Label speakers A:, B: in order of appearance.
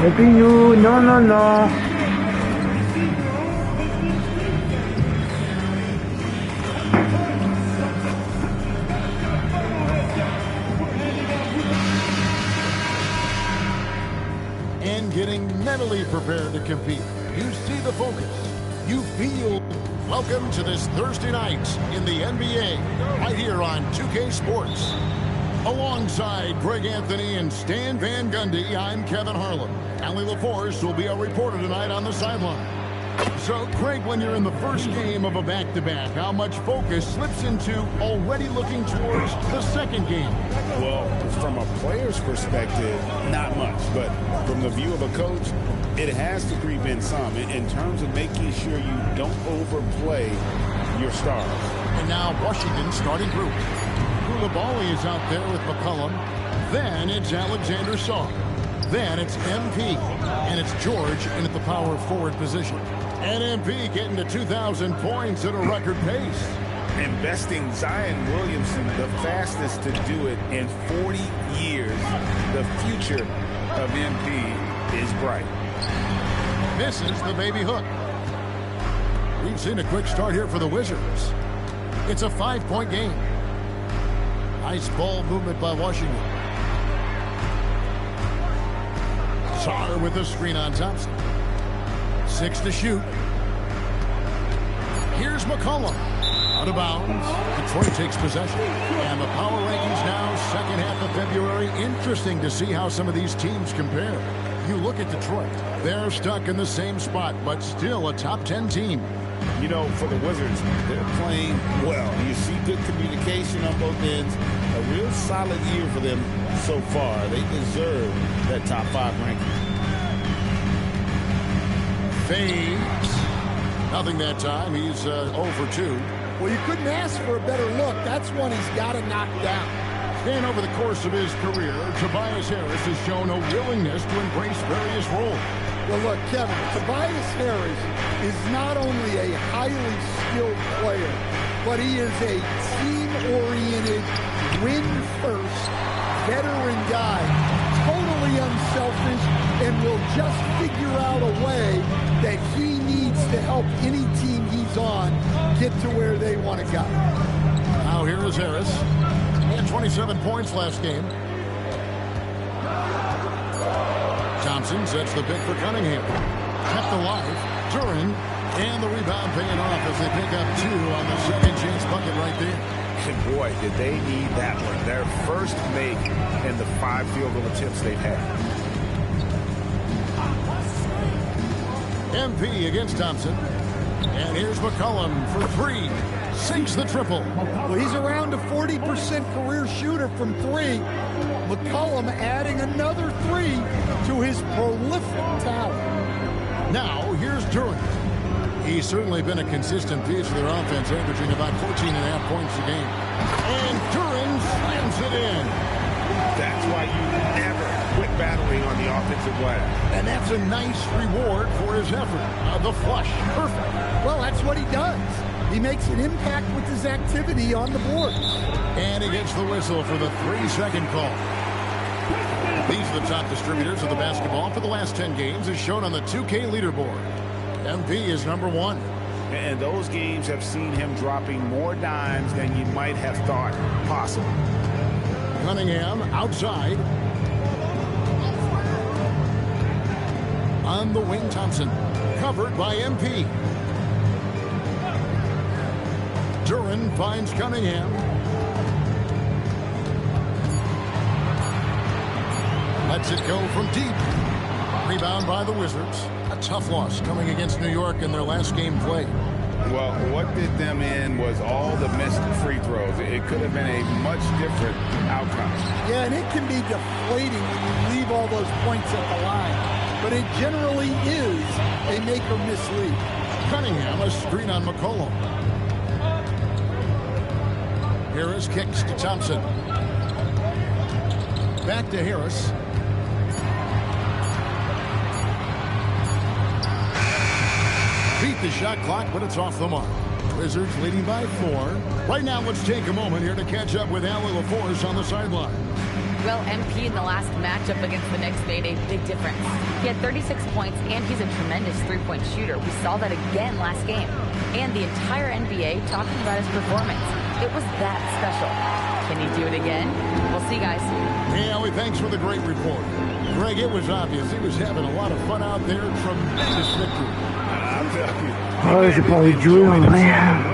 A: Helping you. No, no, no.
B: And getting mentally prepared to compete. You see the focus. You feel. Welcome to this Thursday night in the NBA, right here on 2K Sports. Alongside Greg Anthony and Stan Van Gundy, I'm Kevin Harlan. Allie LaForce will be our reporter tonight on the sideline. So, Craig, when you're in the first game of a back-to-back, how much focus slips into already looking towards the second game?
C: Well, from a player's perspective, not much. But from the view of a coach, it has to creep in some in terms of making sure you don't overplay your stars.
B: And now Washington's starting group. Koulibaly is out there with McCollum. Then it's Alexander Saw. Then it's MP. And it's George in at the power forward position. And MP getting to 2,000 points at a record pace.
C: Investing Zion Williamson, the fastest to do it in 40 years. The future of MP is bright.
B: Misses the baby hook. We've seen a quick start here for the Wizards. It's a 5-point game. Nice ball movement by Washington. Sarr with the screen on Thompson. 6 to shoot. Here's McCollum. Out of bounds. Detroit takes possession. And the power rankings now, second half of February. Interesting to see how some of these teams compare. You look at Detroit. They're stuck in the same spot, but still a top 10 team.
C: You know, for the Wizards, they're playing well. You see good communication on both ends. A real solid year for them so far. They deserve that top 5 ranking.
B: Fades. Nothing that time. He's 0 for 2.
D: Well, you couldn't ask for a better look. That's one he's got to knock down.
B: And over the course of his career, Tobias Harris has shown a willingness to embrace various roles.
D: Well, look, Kevin, Tobias Harris is not only a highly skilled player, but he is a team-oriented, win-first, veteran guy, totally unselfish, and will just figure out a way that he needs to help any team he's on get to where they want to go.
B: Now here is Harris. He had 27 points last game. Thompson sets the pick for Cunningham. Kept alive. Duran. And the rebound paying off as they pick up 2 on the second chance bucket right there.
C: And boy, did they need that one. Their first make in the 5 field goal attempts they've had.
B: MP against Thompson. And here's McCollum for 3. Sinks the triple.
D: Well, he's around a 40% career shooter from 3. McCollum adding another 3 to his prolific talent.
B: Now, here's Duran. He's certainly been a consistent piece of their offense, averaging about 14.5 points a game. And Duran slams it in.
C: That's why you never quit battling on the offensive glass.
B: And that's a nice reward for his effort. The flush. Perfect.
D: Well, that's what he does. He makes an impact with his activity on the board.
B: And he gets the whistle for the 3-second call. These are the top distributors of the basketball for the last 10 games as shown on the 2K leaderboard. MP is number 1.
C: And those games have seen him dropping more dimes than you might have thought possible.
B: Cunningham outside. On the wing, Thompson. Covered by MP. Duran finds Cunningham. Lets it go from deep. Rebound by the Wizards. A tough loss coming against New York in their last game played.
C: Well, what did them in was all the missed free throws. It could have been a much different outcome.
D: Yeah, and it can be deflating when you leave all those points at the line. But it generally is a make or miss lead.
B: Cunningham, a screen on McCollum. Harris kicks to Thompson. Back to Harris. Beat the shot clock, but it's off the mark. Wizards leading by 4. Right now, let's take a moment here to catch up with Allie LaForce on the sideline.
E: Well, MP in the last matchup against the Knicks made a big difference. He had 36 points, and he's a tremendous three-point shooter. We saw that again last game. And the entire NBA talking about his performance. It was that special. Can he do it again? We'll see, guys.
B: Hey, Ellie, thanks for the great report. Greg, it was obvious he was having a lot of fun out there. Tremendous victory.
C: I'm telling you.
A: Oh, there's probably Jrmie, man.